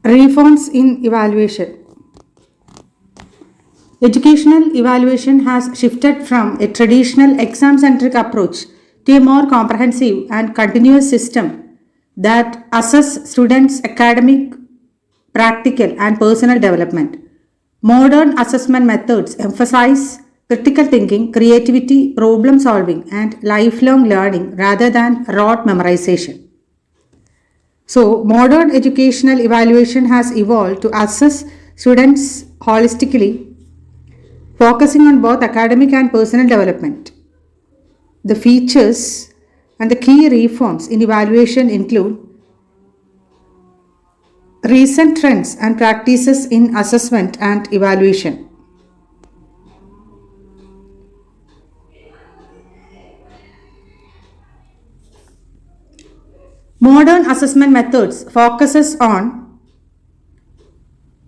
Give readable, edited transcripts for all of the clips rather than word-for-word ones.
Reforms in evaluation. Educational evaluation has shifted from a traditional exam centric approach to a more comprehensive and continuous system that assess students' academic, practical, and personal development. Modern assessment methods emphasize critical thinking, creativity, problem solving, and lifelong learning rather than rote memorization. So, modern educational evaluation has evolved to assess students holistically, focusing on both academic and personal development. The features and the key reforms in evaluation include recent trends and practices in assessment and evaluation. Modern assessment methods focuses on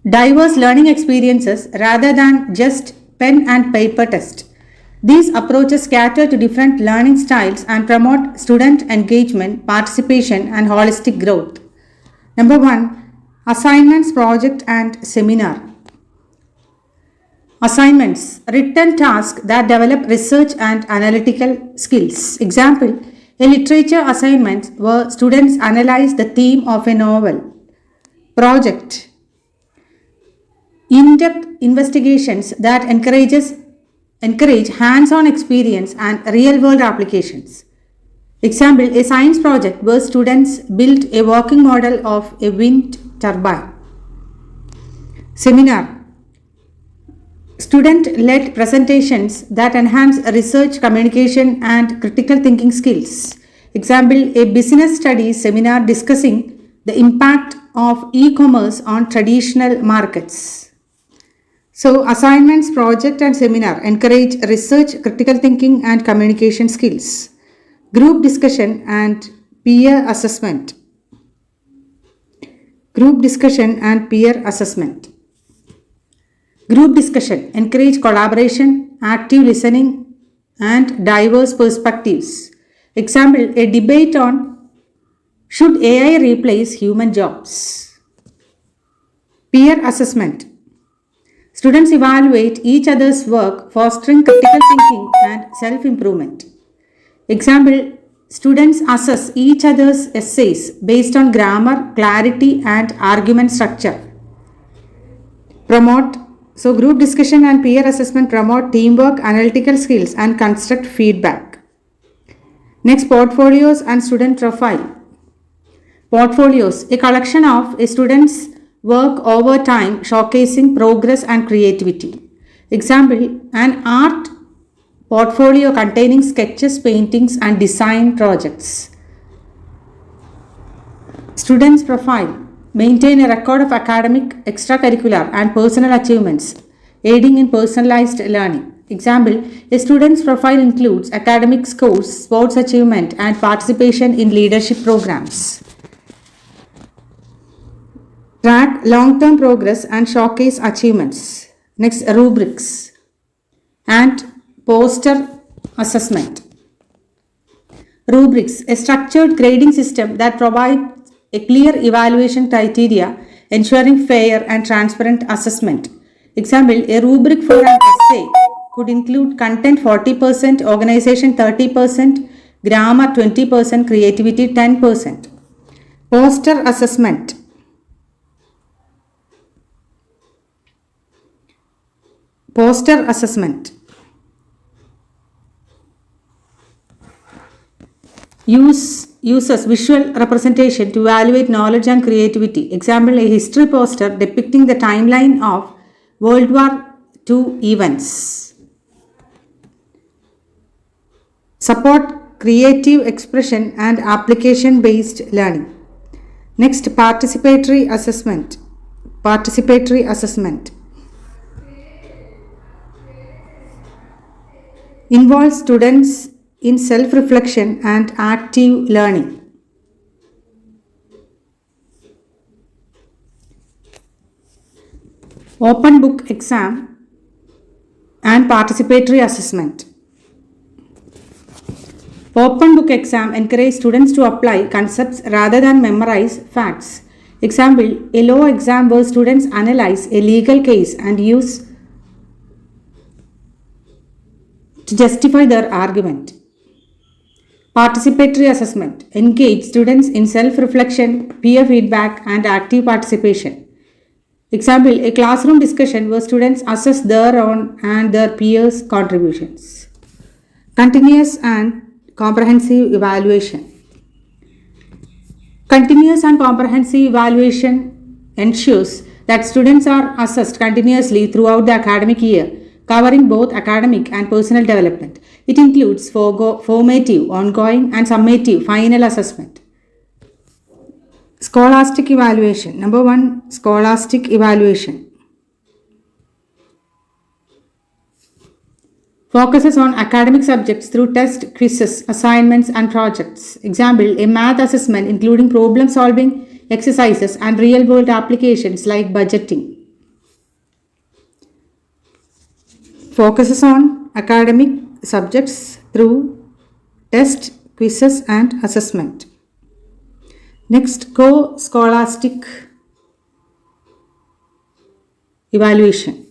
diverse learning experiences rather than just pen and paper test. These approaches cater to different learning styles and promote student engagement, participation, and holistic growth. Number 1, assignments, project, and seminar. Assignments, written tasks that develop research and analytical skills. Example, a literature assignment where students analyze the theme of a novel. Project, in-depth investigations that encourage hands-on experience and real-world applications. Example, a science project where students built a working model of a wind turbine. Seminar, student-led presentations that enhance research, communication, and critical thinking skills. Example, a business studies seminar discussing the impact of e-commerce on traditional markets. So, assignments, project, and seminar encourage research, critical thinking, and communication skills. Group discussion and peer assessment. Group discussion and peer assessment. Group discussion encourage collaboration, active listening, and diverse perspectives. Example, a debate on should AI replace human jobs. Peer assessment. Students evaluate each other's work, fostering critical thinking and self-improvement. Example, students assess each other's essays based on grammar, clarity, and argument structure. Group discussion and peer assessment promote teamwork, analytical skills, and construct feedback. Next, portfolios and student profile. Portfolios, a collection of a student's work over time showcasing progress and creativity. Example, an art portfolio containing sketches, paintings, and design projects. Students' profile, maintain a record of academic, extracurricular, and personal achievements, aiding in personalized learning. Example, a student's profile includes academic scores, sports achievement, and participation in leadership programs. Track long-term progress and showcase achievements. Next, rubrics and poster assessment. Rubrics, a structured grading system that provides a clear evaluation criteria, ensuring fair and transparent assessment. Example, a rubric for an essay could include content 40%, organization 30%, grammar 20%, creativity 10%. Poster assessment. Poster assessment uses visual representation to evaluate knowledge and creativity. Example, a history poster depicting the timeline of World War II events. Support creative expression and application-based learning. Next, participatory assessment. Participatory assessment involves students in self-reflection and active learning. Open book exam and participatory assessment. Open book exam encourages students to apply concepts rather than memorize facts. Example, a law exam where students analyze a legal case and use to justify their argument. Participatory assessment engage students in self-reflection, peer feedback, and active participation. Example, a classroom discussion where students assess their own and their peers' contributions. Continuous and comprehensive evaluation. Continuous and comprehensive evaluation ensures that students are assessed continuously throughout the academic year, covering both academic and personal development. It includes formative, ongoing, and summative final assessment. Scholastic evaluation. Number 1, scholastic evaluation. Focuses on academic subjects through tests, quizzes, assignments, and projects. Example, a math assessment including problem solving exercises and real world applications like budgeting. Focuses on academic subjects through test, quizzes, and assessment. Next, co-scholastic evaluation.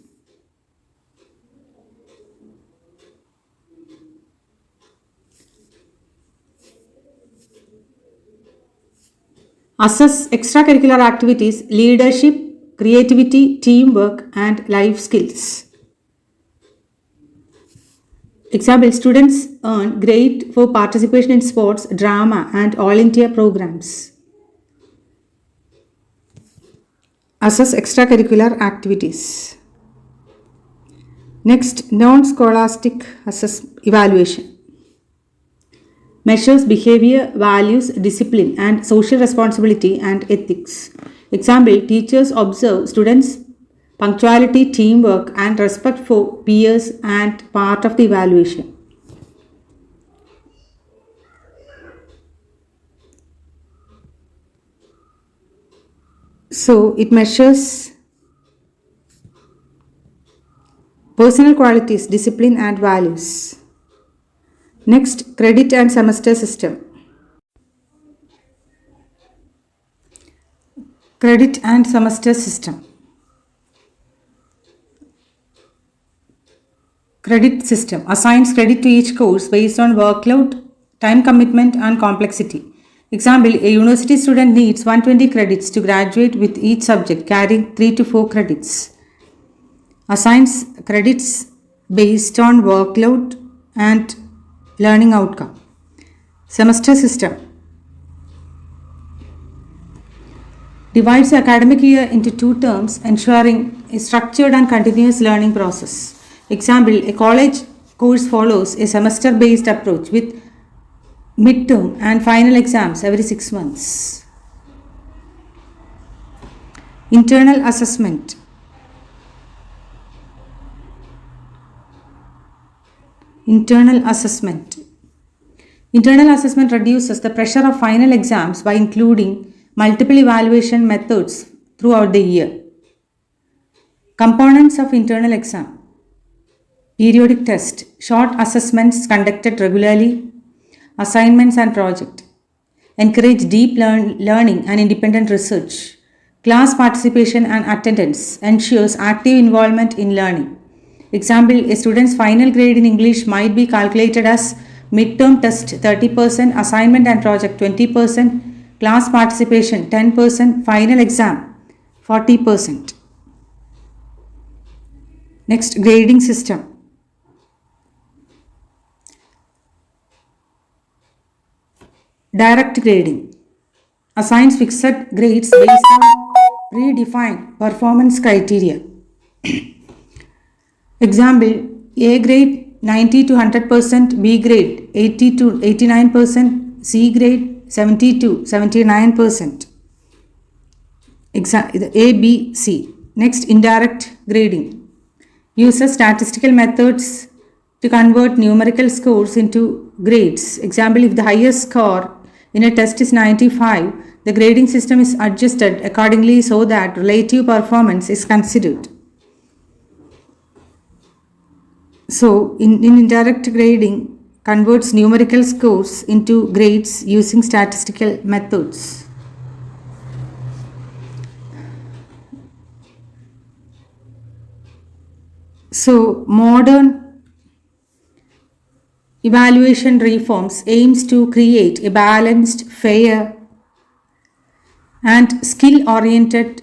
Assess extracurricular activities, leadership, creativity, teamwork, and life skills. Example, students earn grade for participation in sports, drama, and all India programs. Assess extracurricular activities. Next, non-scholastic evaluation. Measures behavior, values, discipline, and social responsibility and ethics. Example, teachers observe students' punctuality, teamwork, and respect for peers and part of the evaluation. So, it measures personal qualities, discipline, and values. Next, credit and semester system. Credit and semester system. Credit system assigns credit to each course based on workload, time commitment, and complexity. Example, a university student needs 120 credits to graduate with each subject carrying 3 to 4 credits. Assigns credits based on workload and learning outcome. Semester system divides the academic year into 2 terms, ensuring a structured and continuous learning process. Example, a college course follows a semester-based approach with midterm and final exams every 6 months. Internal assessment. Internal assessment. Internal assessment reduces the pressure of final exams by including multiple evaluation methods throughout the year. Components of internal exam. Periodic test, short assessments conducted regularly, assignments and project. Encourage deep learning and independent research. Class participation and attendance ensures active involvement in learning. Example, a student's final grade in English might be calculated as midterm test 30%, assignment and project 20%, class participation 10%, final exam 40%. Next, grading system. Direct grading assigns fixed grades based on predefined performance criteria. Example, A grade 90 to 100%, B grade 80 to 89%, C grade 70 to 79%. A, B, C. Next, indirect grading uses statistical methods to convert numerical scores into grades. Example, if the highest score in a test is 95, the grading system is adjusted accordingly so that relative performance is considered. So, in indirect grading converts numerical scores into grades using statistical methods. So, modern evaluation reforms aims to create a balanced, fair, and skill oriented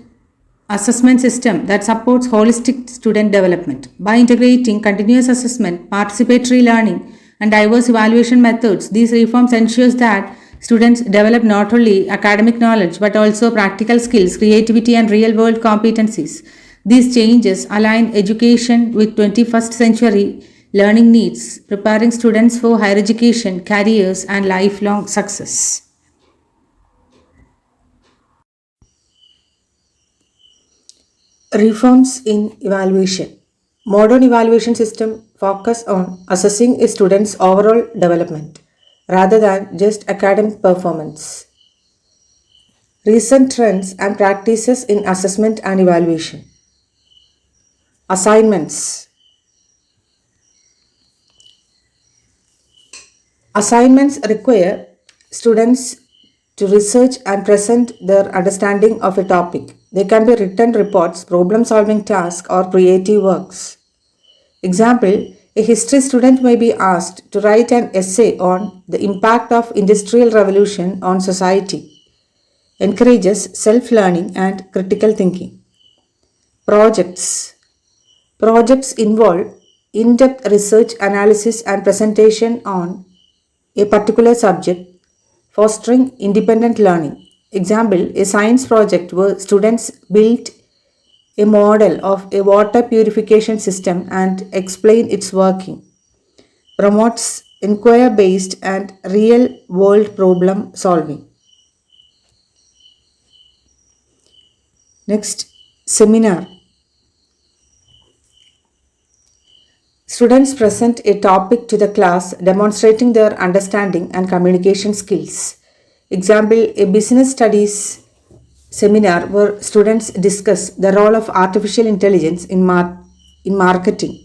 assessment system that supports holistic student development. By integrating continuous assessment, participatory learning, and diverse evaluation methods, these reforms ensures that students develop not only academic knowledge but also practical skills, creativity, and real world competencies. These changes align education with 21st century learning needs, preparing students for higher education, careers, and lifelong success. Reforms in evaluation. Modern evaluation system focus on assessing a student's overall development rather than just academic performance. Recent trends and practices in assessment and evaluation. Assignments. Assignments require students to research and present their understanding of a topic. They can be written reports, problem solving tasks, or creative works. Example, a history student may be asked to write an essay on the impact of industrial revolution on society. Encourages self-learning and critical thinking. Projects. Projects involve in-depth research, analysis and presentation on a particular subject, fostering independent learning. Example, a science project where students built a model of a water purification system and explain its working. Promotes inquiry based and real world problem solving. Next, seminar. Students present a topic to the class demonstrating their understanding and communication skills. Example, a business studies seminar where students discuss the role of artificial intelligence in marketing.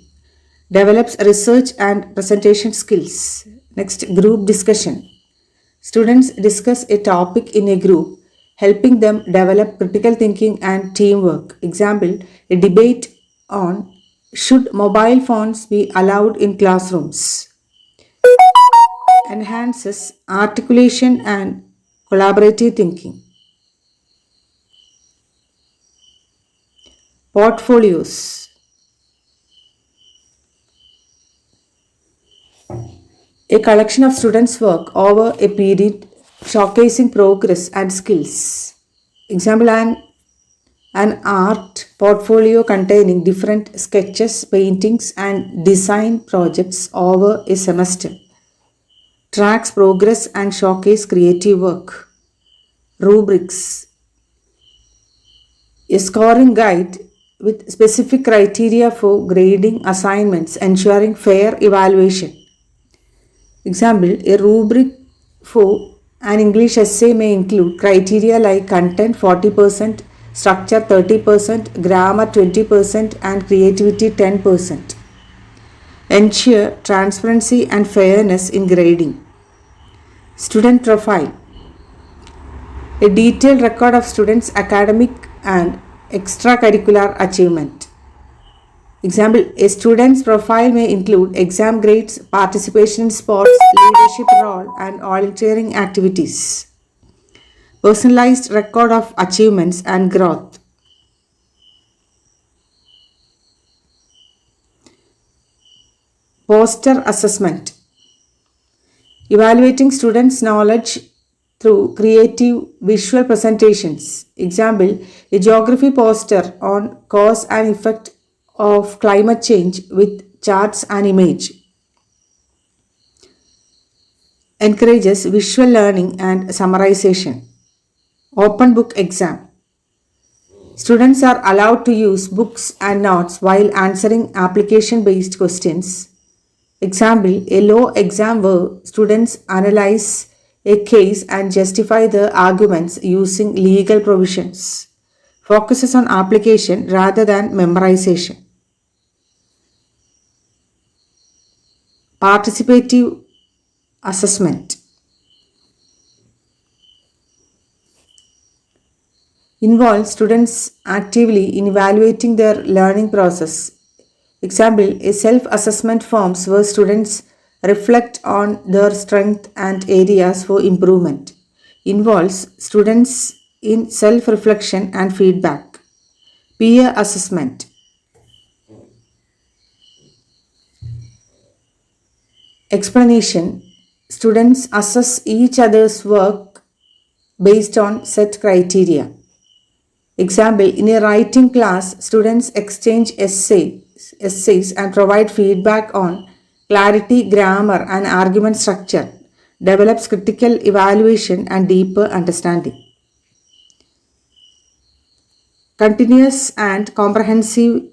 Develops research and presentation skills. Next, group discussion. Students discuss a topic in a group, helping them develop critical thinking and teamwork. Example, a debate on should mobile phones be allowed in classrooms. Enhances articulation and collaborative thinking. Portfolios. A collection of students' work over a period showcasing progress and skills. Example, an art portfolio containing different sketches, paintings, and design projects over a semester. Tracks progress and showcase creative work. Rubrics. A scoring guide with specific criteria for grading assignments, ensuring fair evaluation. Example, a rubric for an English essay may include criteria like content 40%, structure 30%, grammar 20%, and creativity 10%. Ensure transparency and fairness in grading. Student profile. A detailed record of students' academic and extracurricular achievement. Example, a student's profile may include exam grades, participation in sports, leadership role, and volunteering activities. Personalized record of achievements and growth. Poster assessment. Evaluating students' knowledge through creative visual presentations. Example, a geography poster on cause and effect of climate change with charts and image. Encourages visual learning and summarization. Open book exam. Students are allowed to use books and notes while answering application based questions. Example, a law exam where students analyze a case and justify the arguments using legal provisions. Focuses on application rather than memorization. Participative assessment. Involves students actively in evaluating their learning process. Example, a self-assessment forms where students reflect on their strength and areas for improvement. Involves students in self-reflection and feedback. Peer assessment. Explanation. Students assess each other's work based on set criteria. Example, in a writing class, students exchange essays and provide feedback on clarity, grammar, and argument structure, develops critical evaluation and deeper understanding. Continuous and comprehensive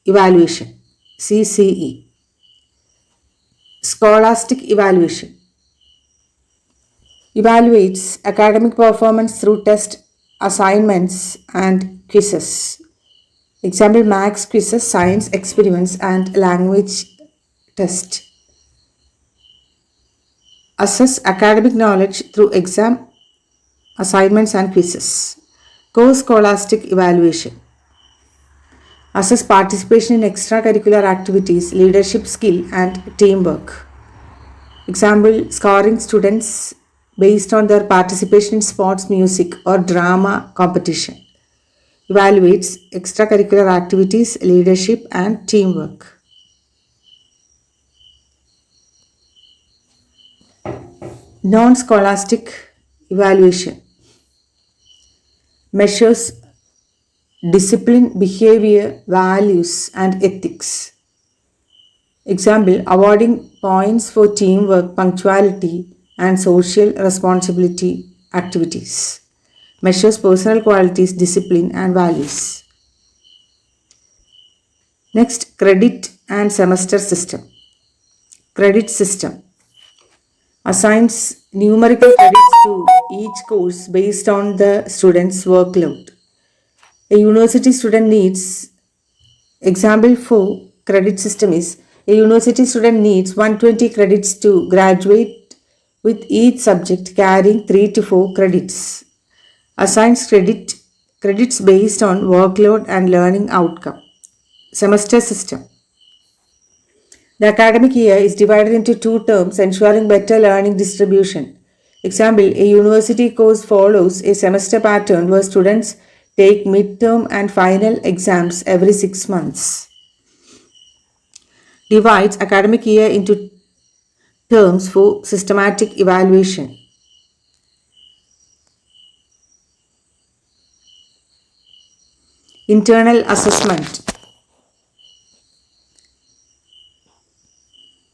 evaluation, CCE. Scholastic evaluation evaluates academic performance through test assignments and quizzes. Example, maths quizzes, science experiments, and language test. Assess academic knowledge through exam assignments and quizzes. Co-scholastic evaluation. Assess participation in extracurricular activities, leadership skill, and teamwork. Example, scoring students based on their participation in sports, music, or drama competition. Evaluates extracurricular activities, leadership, and teamwork. Non-scholastic evaluation measures discipline, behavior, values, and ethics. Example, awarding points for teamwork, punctuality, and social responsibility activities. Measures personal qualities, discipline, and values. Next, credit and semester system. Credit system assigns numerical credits to each course based on the student's workload. A university student needs, example for credit system is, a university student needs 120 credits to graduate with each subject carrying 3 to 4 credits. Assigns credits based on workload and learning outcome. Semester system. The academic year is divided into 2 terms, ensuring better learning distribution. Example, a university course follows a semester pattern where students take midterm and final exams every 6 months. Divides academic year into terms for systematic evaluation. Internal assessment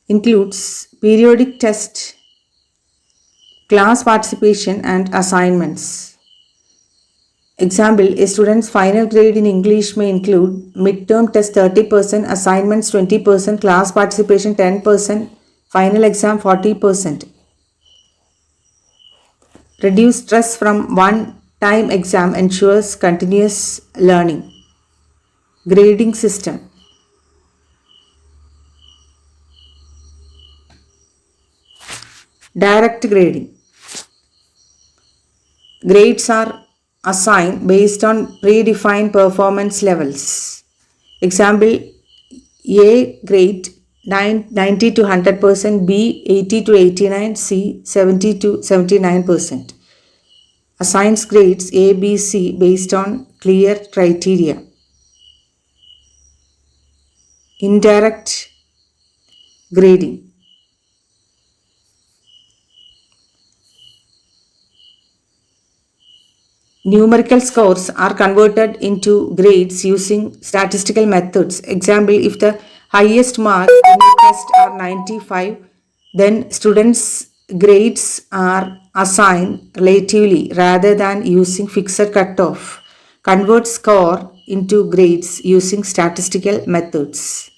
includes periodic test, class participation, and assignments. Example, a student's final grade in English may include midterm test 30%, assignments 20%, class participation 10%, final exam 40%. Reduce stress from one-time exam ensures continuous learning. Grading system. Direct grading. Grades are assigned based on predefined performance levels. Example, A grade 90 to 100%, B 80 to 89%, C 70 to 79%. Assigns grades A, B, C based on clear criteria. Indirect grading. Numerical scores are converted into grades using statistical methods. Example, if the highest mark in the test are 95, then students' grades are assigned relatively rather than using fixed cutoff. Convert score into grades using statistical methods.